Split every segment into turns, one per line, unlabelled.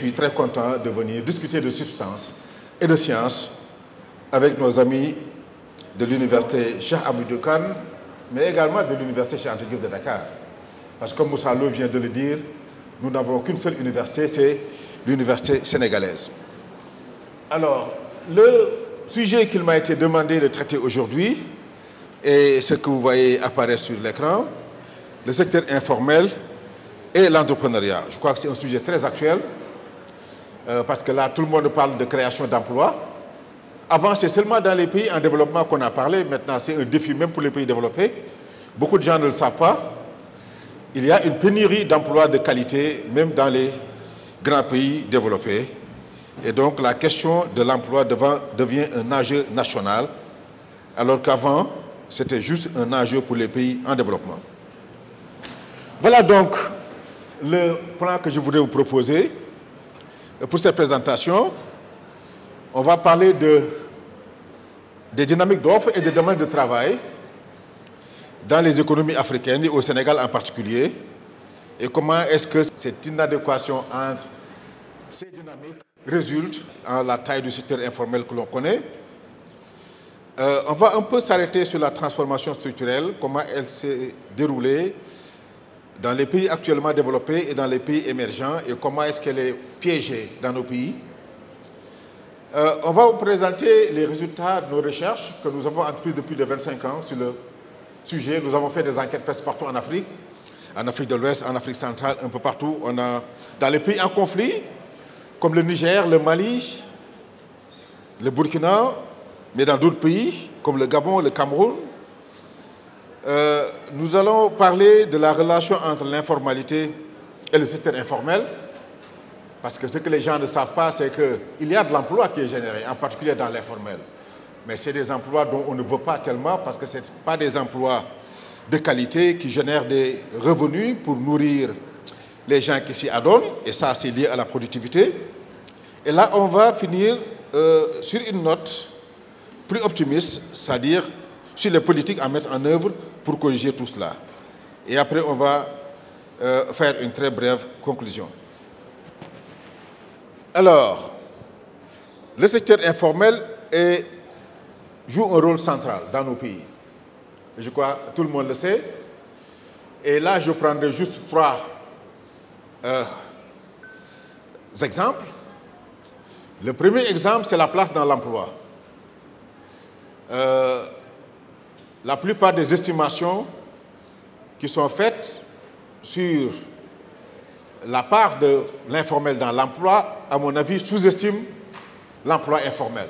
suis très content de venir discuter de substance et de sciences avec nos amis de l'université Cheikh Hamidou Kane, mais également de l'université Cheikh Anta Diop de Dakar. Parce que comme Moussa Lo vient de le dire, nous n'avons qu'une seule université, c'est l'université sénégalaise. Alors, le sujet qu'il m'a été demandé de traiter aujourd'hui est ce que vous voyez apparaître sur l'écran, le secteur informel et l'entrepreneuriat. Je crois que c'est un sujet très actuel, parce que là, tout le monde parle de création d'emplois. Avant, c'est seulement dans les pays en développement qu'on a parlé. Maintenant, c'est un défi même pour les pays développés. Beaucoup de gens ne le savent pas. Il y a une pénurie d'emplois de qualité, même dans les grands pays développés. Et donc, la question de l'emploi devient un enjeu national, alors qu'avant, c'était juste un enjeu pour les pays en développement. Voilà donc le plan que je voudrais vous proposer. Pour cette présentation, on va parler des dynamiques d'offres et des domaines de travail dans les économies africaines et au Sénégal en particulier, et comment est-ce que cette inadéquation entre ces dynamiques résulte en la taille du secteur informel que l'on connaît. On va un peu s'arrêter sur la transformation structurelle, comment elle s'est déroulée dans les pays actuellement développés et dans les pays émergents, et comment est-ce qu'elle est piégée dans nos pays. On va vous présenter les résultats de nos recherches que nous avons entreprises depuis de 25 ans sur le sujet. Nous avons fait des enquêtes presque partout en Afrique de l'Ouest, en Afrique centrale, un peu partout. On a, dans les pays en conflit, comme le Niger, le Mali, le Burkina, mais dans d'autres pays, comme le Gabon, le Cameroun. Nous allons parler de la relation entre l'informalité et le secteur informel. Parce que ce que les gens ne savent pas, c'est qu'il y a de l'emploi qui est généré, en particulier dans l'informel. Mais c'est des emplois dont on ne veut pas tellement, parce que ce n'est pas des emplois de qualité qui génèrent des revenus pour nourrir les gens qui s'y adonnent. Et ça, c'est lié à la productivité. Et là, on va finir sur une note plus optimiste, c'est-à-dire sur les politiques à mettre en œuvre pour corriger tout cela. Et après, on va faire une très brève conclusion. Alors, le secteur informel joue un rôle central dans nos pays. Je crois que tout le monde le sait. Et là, je prendrai juste 3 exemples. Le premier exemple, c'est la place dans l'emploi. La plupart des estimations qui sont faites sur la part de l'informel dans l'emploi, à mon avis, sous-estime l'emploi informel.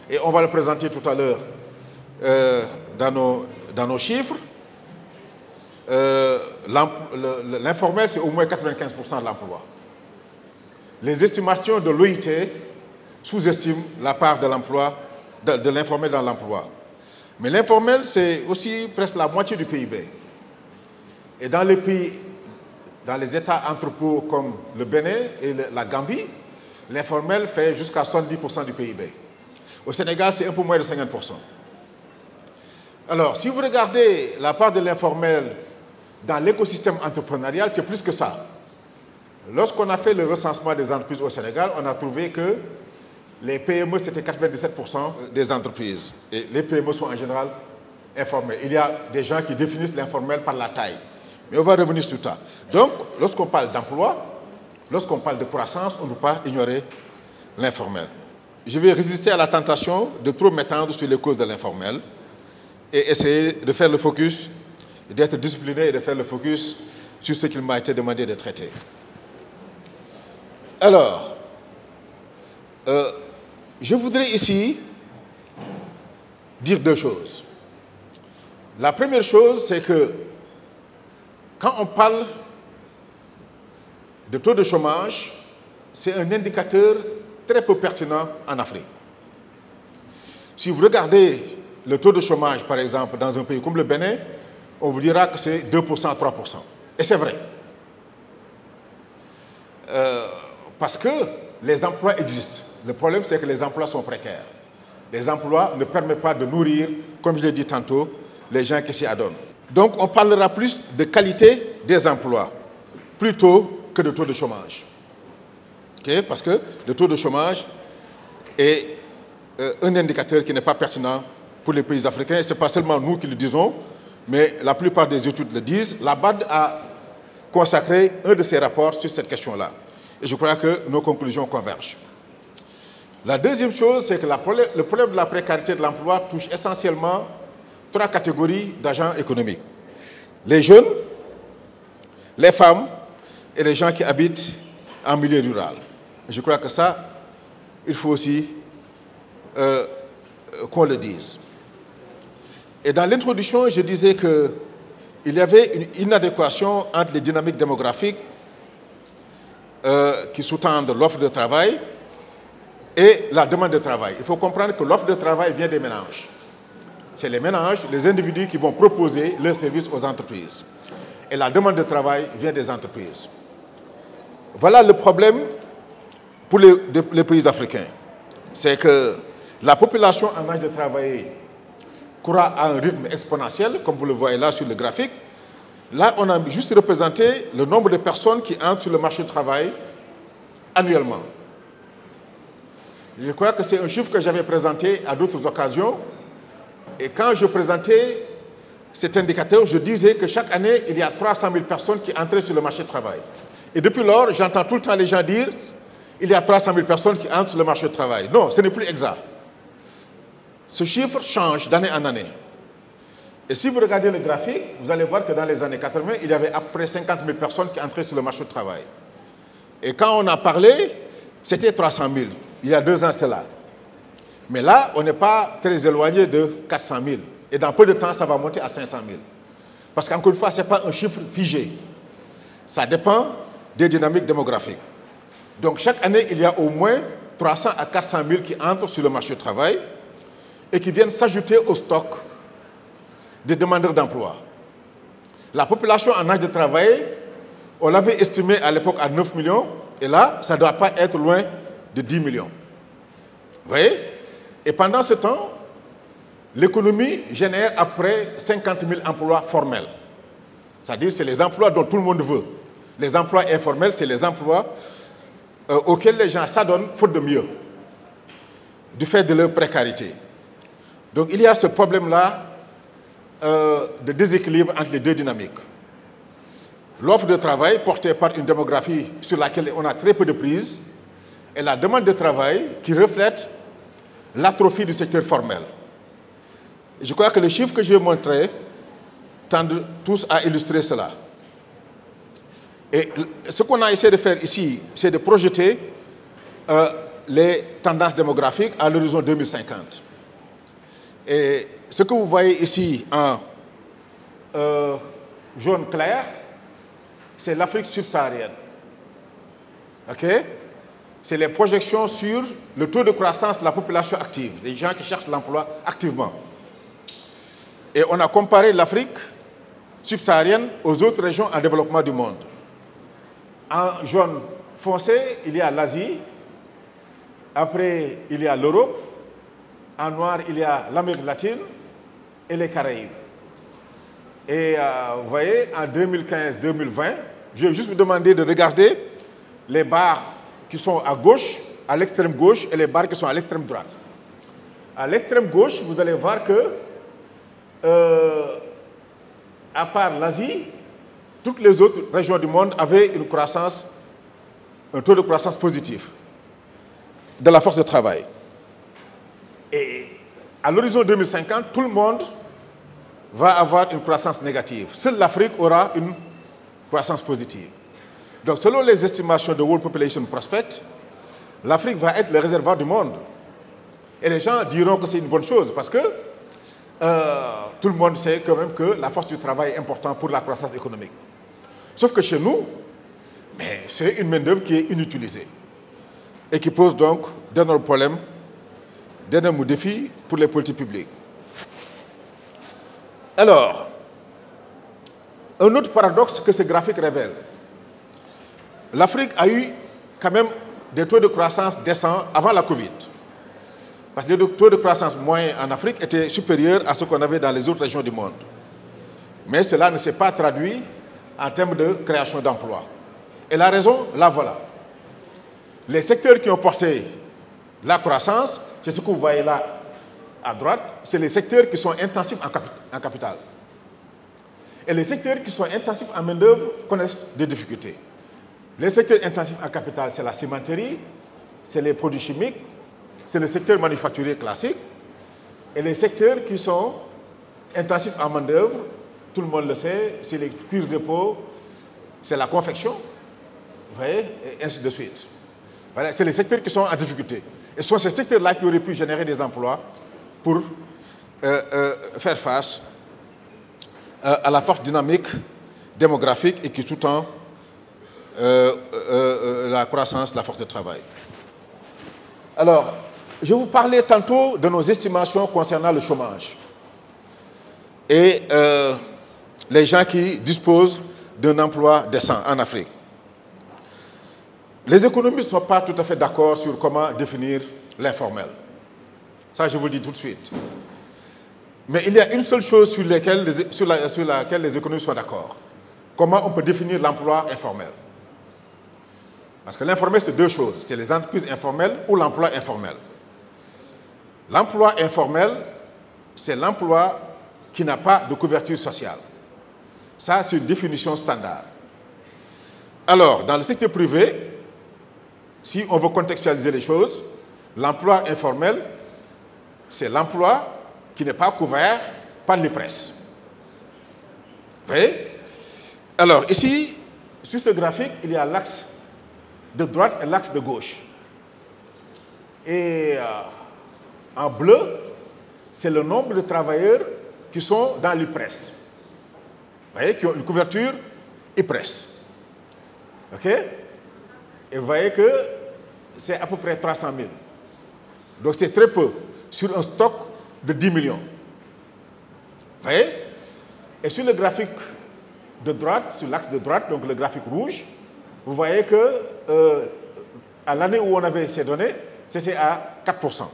Et on va le présenter tout à l'heure dans nos chiffres. L'informel, c'est au moins 95% de l'emploi. Les estimations de l'OIT sous-estiment la part de l'emploi, de l'informel dans l'emploi. Mais l'informel, c'est aussi presque la moitié du PIB. Et dans les pays, dans les États entrepôts comme le Bénin et la Gambie, l'informel fait jusqu'à 70% du PIB. Au Sénégal, c'est un peu moins de 50%. Alors, si vous regardez la part de l'informel dans l'écosystème entrepreneurial, c'est plus que ça. Lorsqu'on a fait le recensement des entreprises au Sénégal, on a trouvé que les PME, c'était 97% des entreprises. Et les PME sont en général informelles. Il y a des gens qui définissent l'informel par la taille. Mais on va revenir sur ça. Donc, lorsqu'on parle d'emploi, lorsqu'on parle de croissance, on ne peut pas ignorer l'informel. Je vais résister à la tentation de trop m'étendre sur les causes de l'informel et essayer de faire le focus, d'être discipliné et de faire le focus sur ce qu'il m'a été demandé de traiter. Alors, je voudrais ici dire 2 choses. La première chose, c'est que quand on parle de taux de chômage, c'est un indicateur très peu pertinent en Afrique. Si vous regardez le taux de chômage, par exemple, dans un pays comme le Bénin, on vous dira que c'est 2%, 3%. Et c'est vrai. Parce que les emplois existent. Le problème, c'est que les emplois sont précaires. Les emplois ne permettent pas de nourrir, comme je l'ai dit tantôt, les gens qui s'y adonnent. Donc, on parlera plus de qualité des emplois, plutôt que de taux de chômage. Okay? Parce que le taux de chômage est un indicateur qui n'est pas pertinent pour les pays africains. Et ce n'est pas seulement nous qui le disons, mais la plupart des études le disent. La BAD a consacré un de ses rapports sur cette question-là. Et je crois que nos conclusions convergent. La deuxième chose, c'est que le problème de la précarité de l'emploi touche essentiellement 3 catégories d'agents économiques. Les jeunes, les femmes et les gens qui habitent en milieu rural. Je crois que ça, il faut aussi qu'on le dise. Et dans l'introduction, je disais qu'il y avait une inadéquation entre les dynamiques démographiques qui sous-tendent l'offre de travail et la demande de travail. Il faut comprendre que l'offre de travail vient des ménages. C'est les ménages, les individus qui vont proposer leurs services aux entreprises. Et la demande de travail vient des entreprises. Voilà le problème pour les pays africains. C'est que la population en âge de travailler croît à un rythme exponentiel, comme vous le voyez là sur le graphique. Là, on a juste représenté le nombre de personnes qui entrent sur le marché du travail annuellement. Je crois que c'est un chiffre que j'avais présenté à d'autres occasions. Et quand je présentais cet indicateur, je disais que chaque année, il y a 300 000 personnes qui entrent sur le marché du travail. Et depuis lors, j'entends tout le temps les gens dire qu'il y a 300 000 personnes qui entrent sur le marché du travail. Non, ce n'est plus exact. Ce chiffre change d'année en année. Et si vous regardez le graphique, vous allez voir que dans les années 80, il y avait à peu près 50 000 personnes qui entraient sur le marché du travail. Et quand on a parlé, c'était 300 000. Il y a 2 ans, c'est là. Mais là, on n'est pas très éloigné de 400 000. Et dans peu de temps, ça va monter à 500 000. Parce qu'encore une fois, ce n'est pas un chiffre figé. Ça dépend des dynamiques démographiques. Donc chaque année, il y a au moins 300 à 400 000 qui entrent sur le marché du travail et qui viennent s'ajouter au stock des demandeurs d'emploi. La population en âge de travailler, on l'avait estimée à l'époque à 9 millions, et là, ça ne doit pas être loin de 10 millions. Vous voyez? Et pendant ce temps, l'économie génère après 50 000 emplois formels. C'est-à-dire, c'est les emplois dont tout le monde veut. Les emplois informels, c'est les emplois auxquels les gens s'adonnent faute de mieux, du fait de leur précarité. Donc, il y a ce problème-là de déséquilibre entre les deux dynamiques. L'offre de travail portée par une démographie sur laquelle on a très peu de prise et la demande de travail qui reflète l'atrophie du secteur formel. Je crois que les chiffres que je vais montrer tendent tous à illustrer cela. Et ce qu'on a essayé de faire ici, c'est de projeter les tendances démographiques à l'horizon 2050. Et ce que vous voyez ici en jaune clair, c'est l'Afrique subsaharienne. OK? C'est les projections sur le taux de croissance de la population active, les gens qui cherchent l'emploi activement. Et on a comparé l'Afrique subsaharienne aux autres régions en développement du monde. En jaune foncé, il y a l'Asie. Après, il y a l'Europe. En noir, il y a l'Amérique latine et les Caraïbes. Et vous voyez, en 2015-2020, je vais juste vous demander de regarder les barres qui sont à gauche, à l'extrême gauche, et les barres qui sont à l'extrême droite. À l'extrême gauche, vous allez voir que, à part l'Asie, toutes les autres régions du monde avaient une croissance, un taux de croissance positif de la force de travail. Et à l'horizon 2050, tout le monde va avoir une croissance négative. Seule l'Afrique aura une croissance positive. Donc, selon les estimations de World Population Prospect, l'Afrique va être le réservoir du monde. Et les gens diront que c'est une bonne chose parce que tout le monde sait quand même que la force du travail est importante pour la croissance économique. Sauf que chez nous, c'est une main-d'œuvre qui est inutilisée et qui pose donc d'énormes problèmes, d'énormes défis pour les politiques publiques. Alors, un autre paradoxe que ce graphique révèle, l'Afrique a eu quand même des taux de croissance décents avant la Covid. Parce que les taux de croissance moyens en Afrique étaient supérieurs à ce qu'on avait dans les autres régions du monde. Mais cela ne s'est pas traduit en termes de création d'emplois. Et la raison, la voilà. Les secteurs qui ont porté la croissance, c'est ce que vous voyez là à droite, c'est les secteurs qui sont intensifs en capital. Et les secteurs qui sont intensifs en main-d'œuvre connaissent des difficultés. Les secteurs intensifs en capital, c'est la cimenterie, c'est les produits chimiques, c'est le secteur manufacturier classique. Et les secteurs qui sont intensifs en main-d'œuvre, tout le monde le sait, c'est les cuirs de peau, c'est la confection, vous voyez, et ainsi de suite. Voilà, c'est les secteurs qui sont en difficulté. Et ce sont ces secteurs-là qui auraient pu générer des emplois pour faire face à la forte dynamique démographique et qui sous-tend la croissance de la force de travail. Alors, je vous parlais tantôt de nos estimations concernant le chômage et les gens qui disposent d'un emploi décent en Afrique. Les économistes ne sont pas tout à fait d'accord sur comment définir l'informel. Ça, je vous le dis tout de suite. Mais il y a une seule chose sur laquelle les économistes sont d'accord. Comment on peut définir l'emploi informel? Parce que l'informel, c'est deux choses. C'est les entreprises informelles ou l'emploi informel. L'emploi informel, c'est l'emploi qui n'a pas de couverture sociale. Ça, c'est une définition standard. Alors, dans le secteur privé, si on veut contextualiser les choses, l'emploi informel, c'est l'emploi qui n'est pas couvert par l'IPRES. Vous voyez? Alors, ici, sur ce graphique, il y a l'axe de droite et l'axe de gauche. Et en bleu, c'est le nombre de travailleurs qui sont dans l'IPRES. Vous voyez, qui ont une couverture IPRES. OK? Et vous voyez que c'est à peu près 300 000. Donc c'est très peu sur un stock de 10 millions. Vous voyez? Et sur le graphique de droite, sur l'axe de droite, donc le graphique rouge, vous voyez que à l'année où on avait ces données, c'était à 4%.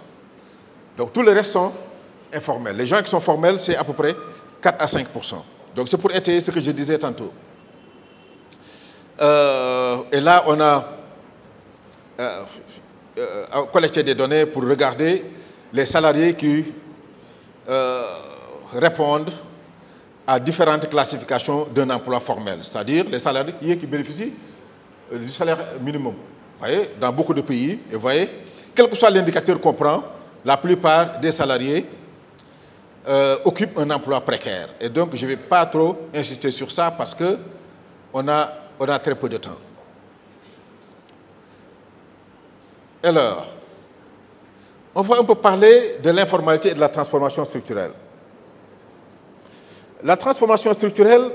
Donc tout le reste sont informels. Les gens qui sont formels, c'est à peu près 4 à 5%. Donc c'est pour étayer ce que je disais tantôt. Et là, on a collecté des données pour regarder les salariés qui répondent à différentes classifications d'un emploi formel, c'est-à-dire les salariés qui bénéficient du salaire minimum. Vous voyez, dans beaucoup de pays, et vous voyez, quel que soit l'indicateur qu'on prend, la plupart des salariés occupent un emploi précaire. Et donc, je ne vais pas trop insister sur ça parce qu'on a très peu de temps. Alors, on va un peu parler de l'informalité et de la transformation structurelle. La transformation structurelle,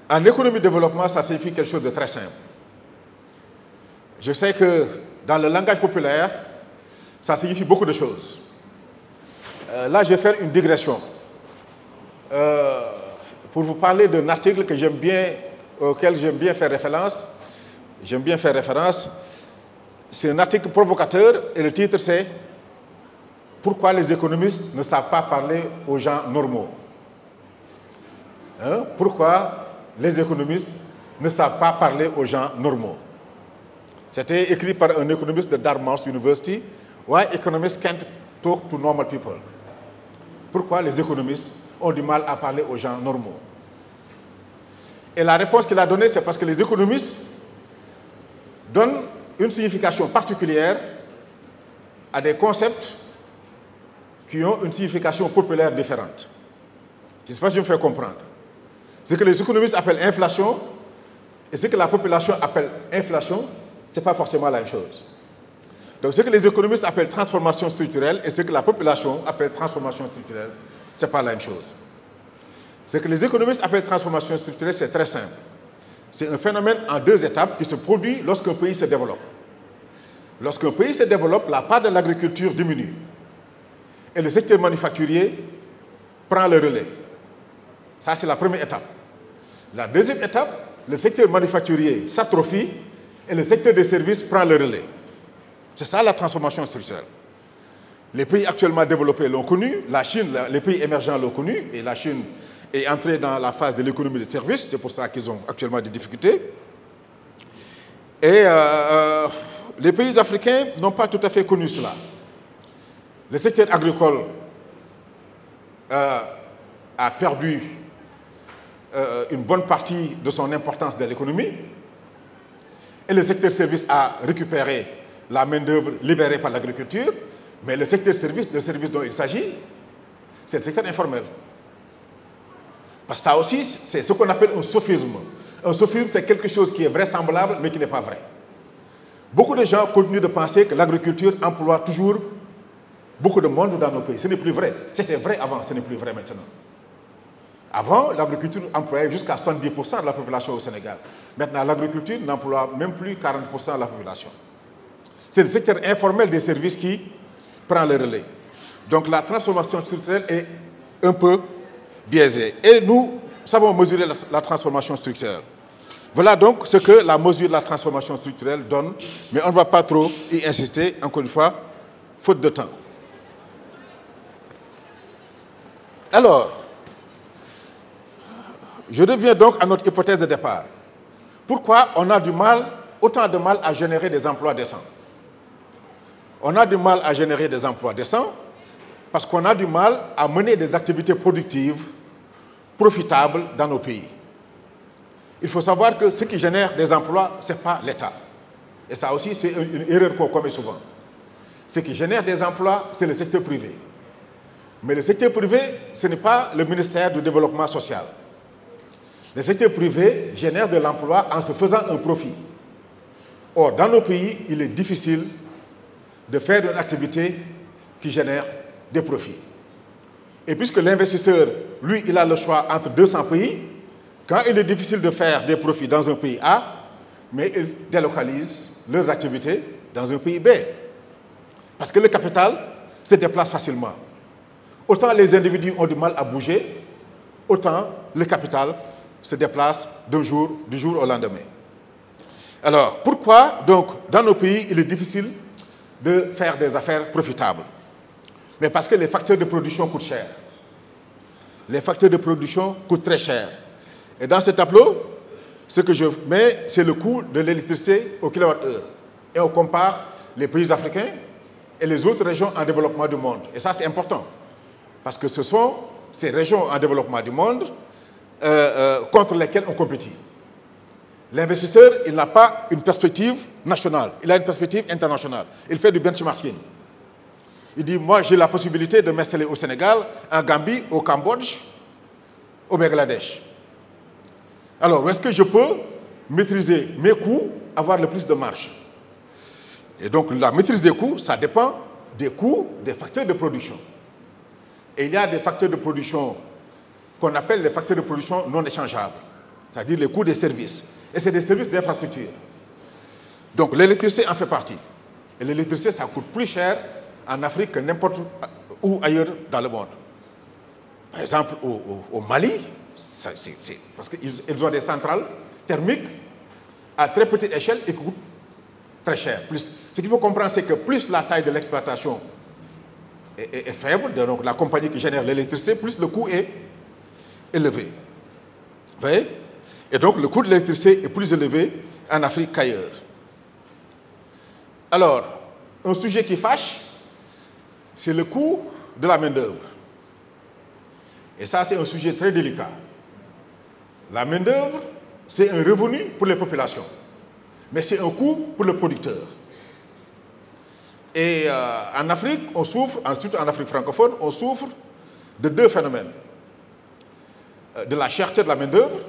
en économie de développement, ça signifie quelque chose de très simple. Je sais que dans le langage populaire, ça signifie beaucoup de choses. Là, je vais faire une digression pour vous parler d'un article que j'aime bien, auquel j'aime bien faire référence. J'aime bien faire référence. C'est un article provocateur et le titre c'est « Pourquoi les économistes ne savent pas parler aux gens normaux ?» Hein? Pourquoi les économistes ne savent pas parler aux gens normaux? C'était écrit par un économiste de Dartmouth University. Why economists can't talk to normal people? Pourquoi les économistes ont du mal à parler aux gens normaux? Et la réponse qu'il a donnée, c'est parce que les économistes donnent une signification particulière à des concepts qui ont une signification populaire différente. Je ne sais pas si je me fais comprendre. Ce que les économistes appellent inflation et ce que la population appelle inflation, ce n'est pas forcément la même chose. Donc ce que les économistes appellent transformation structurelle et ce que la population appelle transformation structurelle, ce n'est pas la même chose. Ce que les économistes appellent transformation structurelle, c'est très simple. C'est un phénomène en deux étapes qui se produit lorsqu'un pays se développe. Lorsqu'un pays se développe, la part de l'agriculture diminue. Et le secteur manufacturier prend le relais. Ça, c'est la première étape. La deuxième étape, le secteur manufacturier s'atrophie et le secteur des services prend le relais. C'est ça la transformation structurelle. Les pays actuellement développés l'ont connu, la Chine, les pays émergents l'ont connu, et la Chine est entrée dans la phase de l'économie de services, c'est pour ça qu'ils ont actuellement des difficultés. Et les pays africains n'ont pas tout à fait connu cela. Le secteur agricole a perdu une bonne partie de son importance dans l'économie, et le secteur service a récupéré la main-d'œuvre libérée par l'agriculture, mais le secteur service, le service dont il s'agit, c'est le secteur informel. Parce que ça aussi, c'est ce qu'on appelle un sophisme. Un sophisme, c'est quelque chose qui est vraisemblable, mais qui n'est pas vrai. Beaucoup de gens continuent de penser que l'agriculture emploie toujours beaucoup de monde dans nos pays. Ce n'est plus vrai. C'était vrai avant, ce n'est plus vrai maintenant. Avant, l'agriculture employait jusqu'à 70% de la population au Sénégal. Maintenant, l'agriculture n'emploie même plus 40% de la population. C'est le secteur informel des services qui prend le relais. Donc la transformation structurelle est un peu biaisée. Et nous savons mesurer la transformation structurelle. Voilà donc ce que la mesure de la transformation structurelle donne, mais on ne va pas trop y insister, encore une fois, faute de temps. Alors, je reviens donc à notre hypothèse de départ. Pourquoi on a autant de mal à générer des emplois décents? On a du mal à générer des emplois décents parce qu'on a du mal à mener des activités productives profitables dans nos pays. Il faut savoir que ce qui génère des emplois, ce n'est pas l'État. Et ça aussi, c'est une erreur qu'on commet souvent. Ce qui génère des emplois, c'est le secteur privé. Mais le secteur privé, ce n'est pas le ministère du Développement social. Le secteur privé génère de l'emploi en se faisant un profit. Or, dans nos pays, il est difficile de faire une activité qui génère des profits. Et puisque l'investisseur, lui, il a le choix entre 200 pays, quand il est difficile de faire des profits dans un pays A, mais ils délocalisent leurs activités dans un pays B. Parce que le capital se déplace facilement. Autant les individus ont du mal à bouger, autant le capital se déplace du jour au lendemain. Alors, pourquoi, donc, dans nos pays, il est difficile de faire des affaires profitables? Mais parce que les facteurs de production coûtent cher. Les facteurs de production coûtent très cher. Et dans ce tableau, ce que je mets, c'est le coût de l'électricité au kilowattheure. Et on compare les pays africains et les autres régions en développement du monde. Et ça, c'est important. Parce que ce sont ces régions en développement du monde contre lesquelles on compétit. L'investisseur, il n'a pas une perspective nationale, il a une perspective internationale. Il fait du benchmarking. Il dit, moi, j'ai la possibilité de m'installer au Sénégal, en Gambie, au Cambodge, au Bangladesh. Alors, où est-ce que je peux maîtriser mes coûts, avoir le plus de marge? Et donc, la maîtrise des coûts, ça dépend des coûts des facteurs de production. Et il y a des facteurs de production qu'on appelle les facteurs de production non échangeables, c'est-à-dire les coûts des services. Et c'est des services d'infrastructure. Donc l'électricité en fait partie. Et l'électricité, ça coûte plus cher en Afrique que n'importe où ailleurs dans le monde. Par exemple, au Mali, parce qu'ils ont des centrales thermiques à très petite échelle et qui coûtent très cher. Ce qu'il faut comprendre, c'est que plus la taille de l'exploitation est faible, donc la compagnie qui génère l'électricité, plus le coût est élevé. Vous voyez? Et donc le coût de l'électricité est plus élevé en Afrique qu'ailleurs. Alors, un sujet qui fâche, c'est le coût de la main-d'œuvre. Et ça, c'est un sujet très délicat. La main-d'œuvre, c'est un revenu pour les populations, mais c'est un coût pour le producteur. Et en Afrique, on souffre, surtout en Afrique francophone, on souffre de deux phénomènes. De la cherté de la main-d'œuvre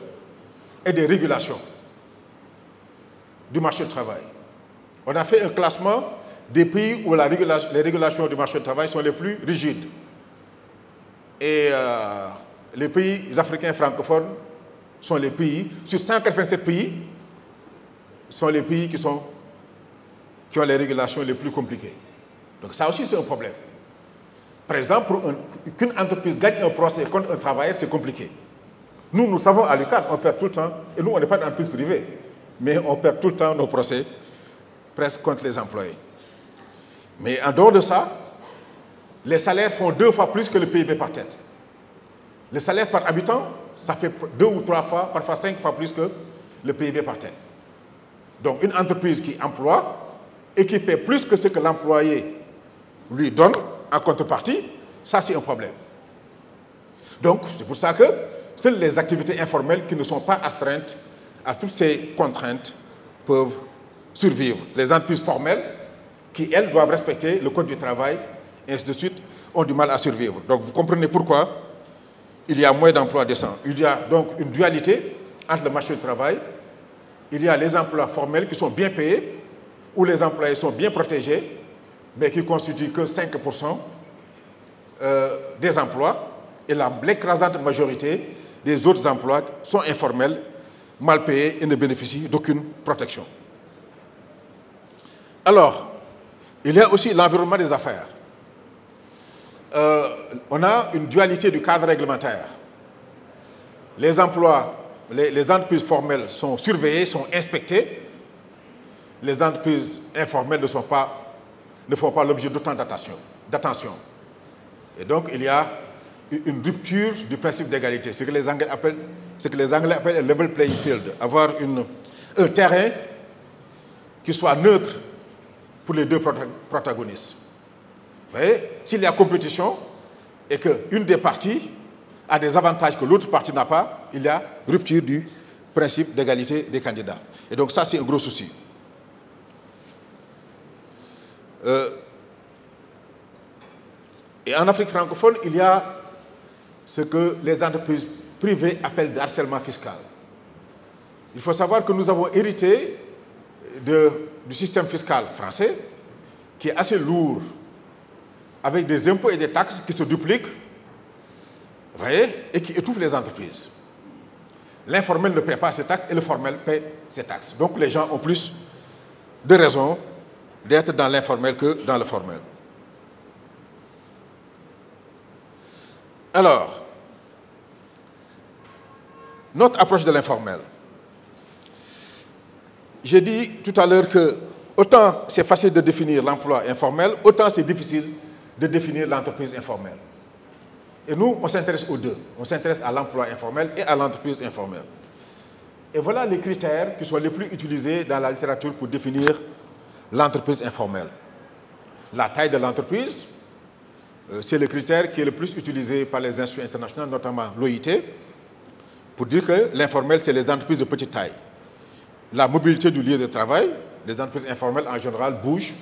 et des régulations du marché du travail. On a fait un classement des pays où les régulations du marché du travail sont les plus rigides. Et les pays africains francophones sont les pays, sur 187 pays, sont les pays qui ont les régulations les plus compliquées. Donc ça aussi, c'est un problème. Par exemple, pour qu'une entreprise gagne un procès contre un travailleur, c'est compliqué. Nous savons à l'UCAD, on perd tout le temps, et nous, on n'est pas une entreprise privée, mais on perd tout le temps nos procès, presque contre les employés. Mais en dehors de ça, les salaires font 2 fois plus que le PIB par tête. Le salaire par habitant, ça fait 2 ou 3 fois, parfois 5 fois plus que le PIB par tête. Donc une entreprise qui emploie et qui paie plus que ce que l'employé lui donne en contrepartie, ça c'est un problème. Donc c'est pour ça que seules les activités informelles qui ne sont pas astreintes à toutes ces contraintes peuvent survivre. Les entreprises formelles qui, elles, doivent respecter le code du travail, et ainsi de suite, ont du mal à survivre. Donc vous comprenez pourquoi il y a moins d'emplois décents. Il y a donc une dualité entre le marché du travail. Il y a les emplois formels qui sont bien payés, où les employés sont bien protégés, mais qui ne constituent que 5% des emplois. Et l'écrasante majorité des autres emplois sont informels, mal payés et ne bénéficient d'aucune protection. Alors, il y a aussi l'environnement des affaires. On a une dualité du cadre réglementaire. Les emplois, les entreprises formelles sont surveillées, sont inspectées. Les entreprises informelles ne font pas l'objet d'autant d'attention. Et donc, il y a une rupture du principe d'égalité, ce que les Anglais appellent un level playing field, avoir un terrain qui soit neutre pour les deux protagonistes. Vous voyez, s'il y a compétition et qu'une des parties a des avantages que l'autre partie n'a pas, il y a rupture du principe d'égalité des candidats. Et donc ça, c'est un gros souci. Et en Afrique francophone, il y a ce que les entreprises privées appellent de harcèlement fiscal. Il faut savoir que nous avons hérité du système fiscal français, qui est assez lourd, avec des impôts et des taxes qui se dupliquent, vous voyez, et qui étouffent les entreprises. L'informel ne paie pas ses taxes et le formel paie ses taxes. Donc les gens ont plus de raisons d'être dans l'informel que dans le formel. Alors, notre approche de l'informel. J'ai dit tout à l'heure que autant c'est facile de définir l'emploi informel, autant c'est difficile de définir l'entreprise informelle. Et nous, on s'intéresse aux deux. On s'intéresse à l'emploi informel et à l'entreprise informelle. Et voilà les critères qui sont les plus utilisés dans la littérature pour définir l'entreprise informelle. La taille de l'entreprise, c'est le critère qui est le plus utilisé par les instituts internationaux, notamment l'OIT, pour dire que l'informel, c'est les entreprises de petite taille. La mobilité du lieu de travail, les entreprises informelles en général bougent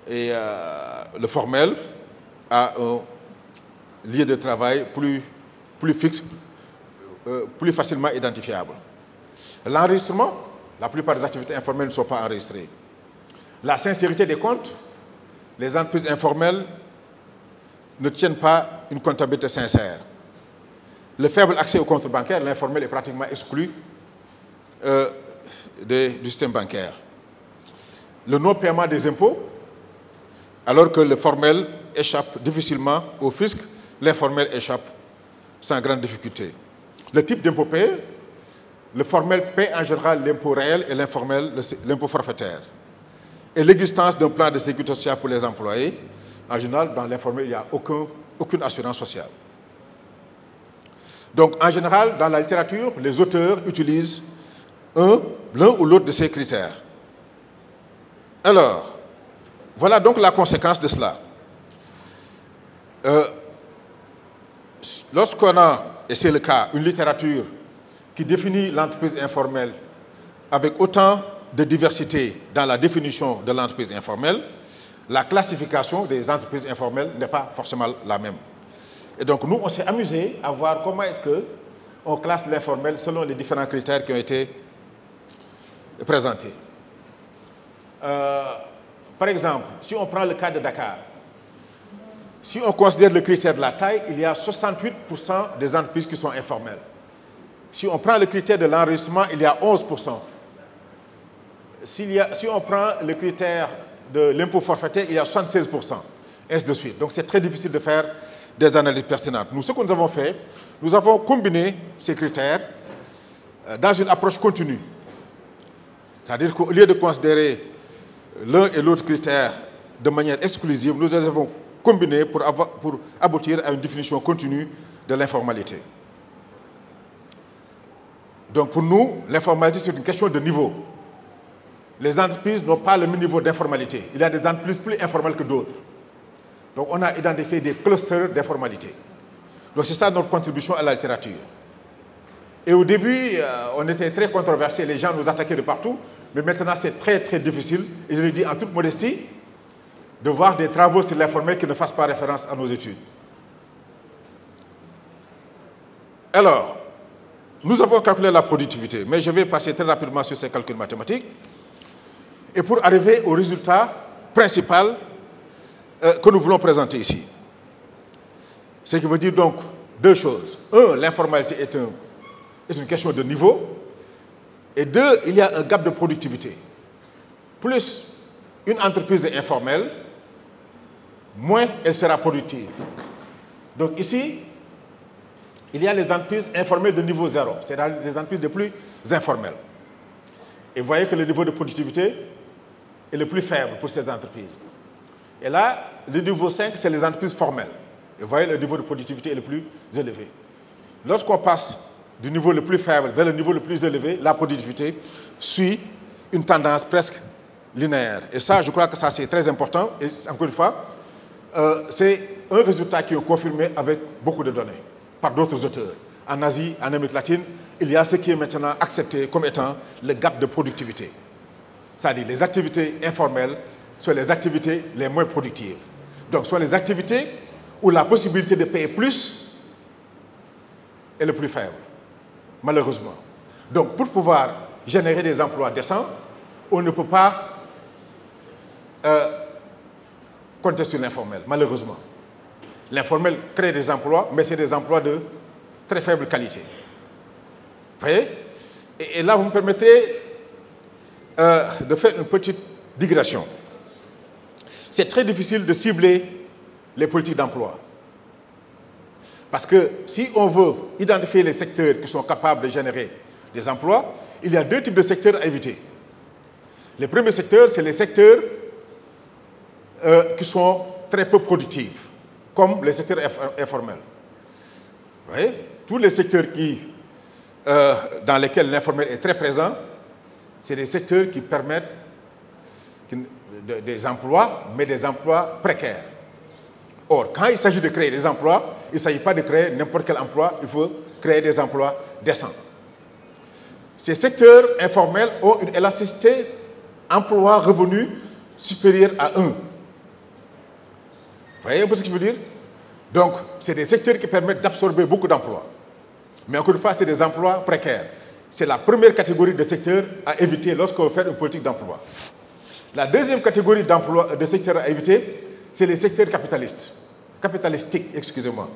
et le formel a un lieu de travail plus fixe, plus facilement identifiable. L'enregistrement, la plupart des activités informelles ne sont pas enregistrées. La sincérité des comptes, les entreprises informelles ne tiennent pas une comptabilité sincère. Le faible accès au compte bancaire, l'informel est pratiquement exclu du système bancaire. Le non-paiement des impôts, alors que le formel échappe difficilement au fisc, l'informel échappe sans grande difficulté. Le type d'impôt payé, le formel paie en général l'impôt réel et l'informel l'impôt forfaitaire. Et l'existence d'un plan de sécurité sociale pour les employés, en général, dans l'informel, il n'y a aucune assurance sociale. Donc, en général, dans la littérature, les auteurs utilisent l'un ou l'autre de ces critères. Alors, voilà donc la conséquence de cela. Lorsqu'on a, et c'est le cas, une littérature qui définit l'entreprise informelle avec autant de diversité dans la définition de l'entreprise informelle, la classification des entreprises informelles n'est pas forcément la même. Et donc nous, on s'est amusé à voir comment est-ce qu'on classe l'informel selon les différents critères qui ont été présentés. Par exemple, si on prend le cas de Dakar, si on considère le critère de la taille, il y a 68% des entreprises qui sont informelles. Si on prend le critère de l'enregistrement, il y a 11%. Si on prend le critère de l'impôt forfaitaire, il y a 76%, ainsi de suite. Donc c'est très difficile de faire des analyses pertinentes. Nous, ce que nous avons fait, nous avons combiné ces critères dans une approche continue. C'est-à-dire qu'au lieu de considérer l'un et l'autre critère de manière exclusive, nous les avons combinés pour aboutir à une définition continue de l'informalité. Donc pour nous, l'informalité, c'est une question de niveau. les entreprises n'ont pas le même niveau d'informalité. Il y a des entreprises plus informelles que d'autres. Donc on a identifié des clusters d'informalité. Donc c'est ça notre contribution à la littérature. Et au début, on était très controversés, les gens nous attaquaient de partout, mais maintenant c'est très très difficile, et je le dis en toute modestie, de voir des travaux sur l'informel qui ne fassent pas référence à nos études. Alors, nous avons calculé la productivité, mais je vais passer très rapidement sur ces calculs mathématiques. Et pour arriver au résultat principal que nous voulons présenter ici. Ce qui veut dire donc deux choses. Un, l'informalité est une question de niveau. Et deux, il y a un gap de productivité. Plus une entreprise est informelle, moins elle sera productive. Donc ici, il y a les entreprises informelles de niveau 0, c'est-à-dire les entreprises les plus informelles. Et vous voyez que le niveau de productivité est le plus faible pour ces entreprises. Et là, le niveau 5, c'est les entreprises formelles. Et vous voyez, le niveau de productivité est le plus élevé. Lorsqu'on passe du niveau le plus faible vers le niveau le plus élevé, la productivité suit une tendance presque linéaire. Et ça, je crois que ça, c'est très important. Et encore une fois, c'est un résultat qui est confirmé avec beaucoup de données par d'autres auteurs. En Asie, en Amérique latine, il y a ce qui est maintenant accepté comme étant le gap de productivité. C'est-à-dire les activités informelles sont les activités les moins productives. Donc, ce sont les activités où la possibilité de payer plus est le plus faible, malheureusement. Donc, pour pouvoir générer des emplois décents, on ne peut pas compter sur l'informel, malheureusement. L'informel crée des emplois, mais c'est des emplois de très faible qualité. Vous voyez? Et là, vous me permettrez de faire une petite digression. C'est très difficile de cibler les politiques d'emploi. Parce que si on veut identifier les secteurs qui sont capables de générer des emplois, il y a deux types de secteurs à éviter. Les premiers secteurs, c'est les secteurs qui sont très peu productifs, comme les secteurs informels. Vous voyez? Tous les secteurs dans lesquels l'informel est très présent, c'est des secteurs qui permettent des emplois, mais des emplois précaires. Or, quand il s'agit de créer des emplois, il ne s'agit pas de créer n'importe quel emploi, il faut créer des emplois décents. Ces secteurs informels ont une élasticité emploi-revenu supérieure à 1. Vous voyez un peu ce que je veux dire? Donc, c'est des secteurs qui permettent d'absorber beaucoup d'emplois. Mais encore une fois, c'est des emplois précaires. C'est la première catégorie de secteurs à éviter lorsqu'on veut faire une politique d'emploi. La deuxième catégorie de secteurs à éviter, c'est les secteurs capitalistiques, excusez-moi.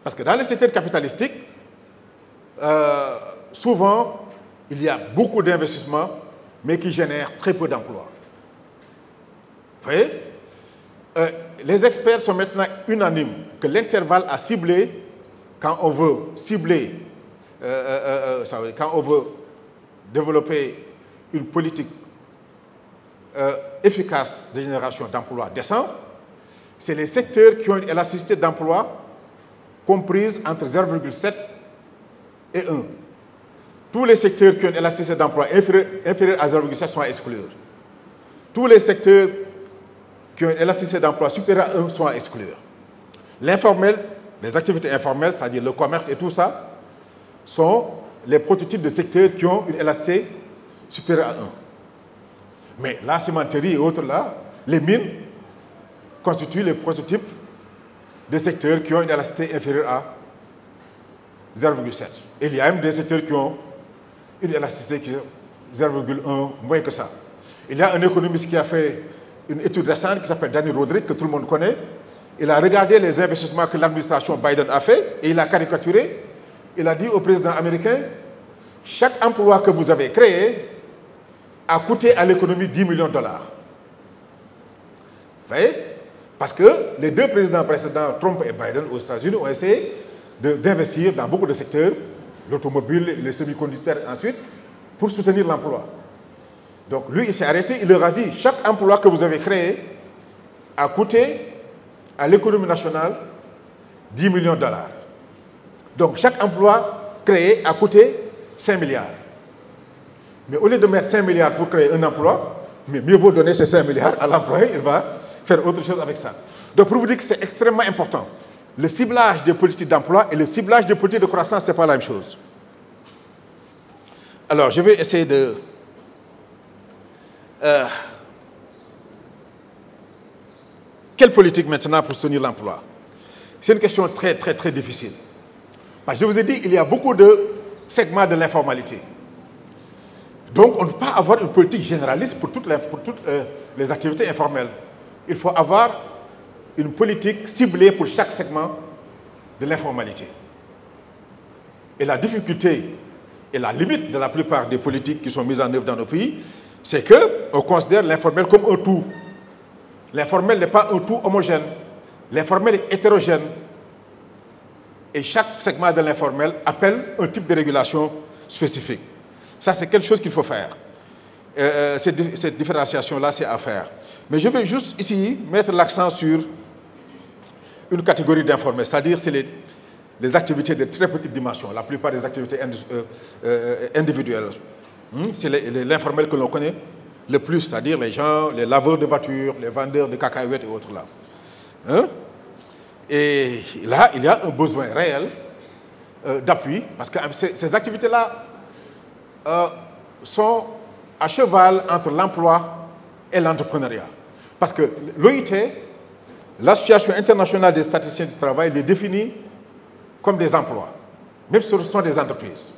Parce que dans les secteurs capitalistiques, souvent, il y a beaucoup d'investissements, mais qui génèrent très peu d'emplois. Vous voyez? Les experts sont maintenant unanimes que l'intervalle à cibler, quand on veut cibler, quand on veut développer une politique efficace de génération d'emplois décents, c'est les secteurs qui ont une élasticité d'emploi comprise entre 0,7 et 1. Tous les secteurs qui ont une élasticité d'emploi inférieure à 0,7 sont à exclure. Tous les secteurs qui ont une élasticité d'emploi supérieure à 1 sont à exclure. L'informel, les activités informelles, c'est-à-dire le commerce et tout ça, sont les prototypes de secteurs qui ont une élasticité supérieure à 1. Mais la cimenterie et autres là, les mines, constituent les prototypes de secteurs qui ont une élasticité inférieure à 0,7. Il y a même des secteurs qui ont une élasticité qui est 0,1, moins que ça. Il y a un économiste qui a fait une étude récente qui s'appelle Danny Roderick, que tout le monde connaît. Il a regardé les investissements que l'administration Biden a fait et il a caricaturé. Il a dit au président américain, chaque emploi que vous avez créé a coûté à l'économie 10 millions de dollars. Vous voyez? Parce que les deux présidents précédents, Trump et Biden, aux États-Unis, ont essayé d'investir dans beaucoup de secteurs, l'automobile, les semi-conducteurs ensuite, pour soutenir l'emploi. Donc lui, il s'est arrêté, il leur a dit, chaque emploi que vous avez créé a coûté à l'économie nationale 10 millions de dollars. Donc chaque emploi créé a coûté 5 milliards. Mais au lieu de mettre 5 milliards pour créer un emploi, mais mieux vaut donner ces 5 milliards à l'employé, il va faire autre chose avec ça. Donc pour vous dire que c'est extrêmement important. Le ciblage des politiques d'emploi et le ciblage des politiques de croissance, ce n'est pas la même chose. Alors, je vais essayer de... Quelle politique maintenant pour soutenir l'emploi? C'est une question très, très, très difficile. Parce que je vous ai dit, il y a beaucoup de segments de l'informalité. Donc, on ne peut pas avoir une politique généraliste pour toutes les activités informelles. Il faut avoir une politique ciblée pour chaque segment de l'informalité. Et la difficulté et la limite de la plupart des politiques qui sont mises en œuvre dans nos pays, c'est qu'on considère l'informel comme un tout. L'informel n'est pas un tout homogène. L'informel est hétérogène. Et chaque segment de l'informel appelle un type de régulation spécifique. Ça, c'est quelque chose qu'il faut faire. Cette différenciation-là, c'est à faire. Mais je vais juste ici mettre l'accent sur une catégorie d'informels, c'est-à-dire c'est les activités de très petite dimension, la plupart des activités individuelles. C'est l'informel que l'on connaît le plus, c'est-à-dire les gens, les laveurs de voitures, les vendeurs de cacahuètes et autres là. Et là, il y a un besoin réel d'appui, parce que ces activités-là sont à cheval entre l'emploi et l'entrepreneuriat. Parce que l'OIT, l'Association internationale des statisticiens du travail, les définit comme des emplois, même si ce sont des entreprises.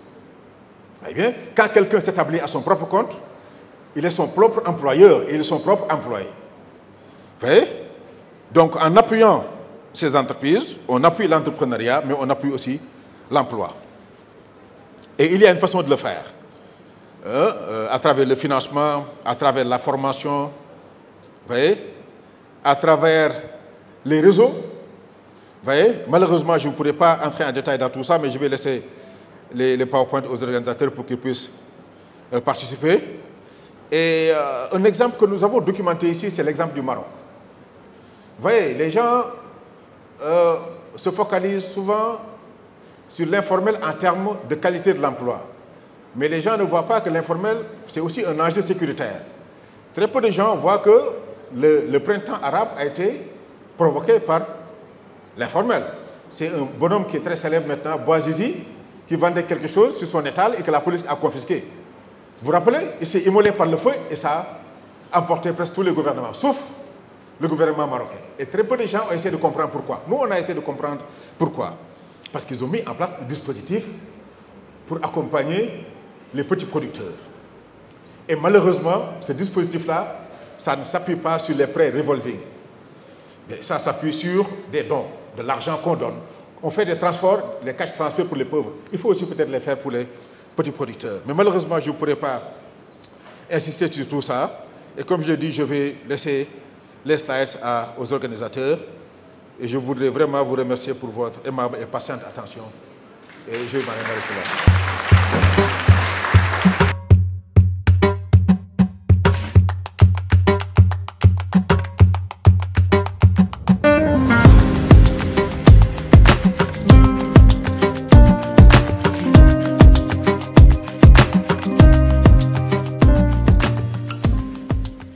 Eh bien, quand quelqu'un s'établit à son propre compte, il est son propre employeur et il est son propre employé. Vous voyez? Donc, en appuyant ces entreprises, on appuie l'entrepreneuriat, mais on appuie aussi l'emploi. Et il y a une façon de le faire. À travers le financement, à travers la formation, vous voyez, à travers les réseaux. Vous voyez, malheureusement, je ne pourrai pas entrer en détail dans tout ça, mais je vais laisser les PowerPoint aux organisateurs pour qu'ils puissent participer. Et un exemple que nous avons documenté ici, c'est l'exemple du Maroc. Vous voyez, les gens se focalisent souvent sur l'informel en termes de qualité de l'emploi. Mais les gens ne voient pas que l'informel, c'est aussi un enjeu sécuritaire. Très peu de gens voient que le printemps arabe a été provoqué par l'informel. C'est un bonhomme qui est très célèbre maintenant, Bouazizi, qui vendait quelque chose sur son étal et que la police a confisqué. Vous vous rappelez? Il s'est immolé par le feu et ça a emporté presque tous les gouvernements, sauf le gouvernement marocain. Et très peu de gens ont essayé de comprendre pourquoi. Nous, on a essayé de comprendre pourquoi. Parce qu'ils ont mis en place un dispositif pour accompagner les petits producteurs. Et malheureusement, ce dispositif-là, ça ne s'appuie pas sur les prêts revolving. Mais ça s'appuie sur des dons, de l'argent qu'on donne. On fait des transports, les cash transferts pour les pauvres. Il faut aussi peut-être les faire pour les petits producteurs. Mais malheureusement, je ne pourrai pas insister sur tout ça. Et comme je l'ai dit, je vais laisser les slides aux organisateurs. Et je voudrais vraiment vous remercier pour votre aimable et patiente attention. Et je vais m'en aller là.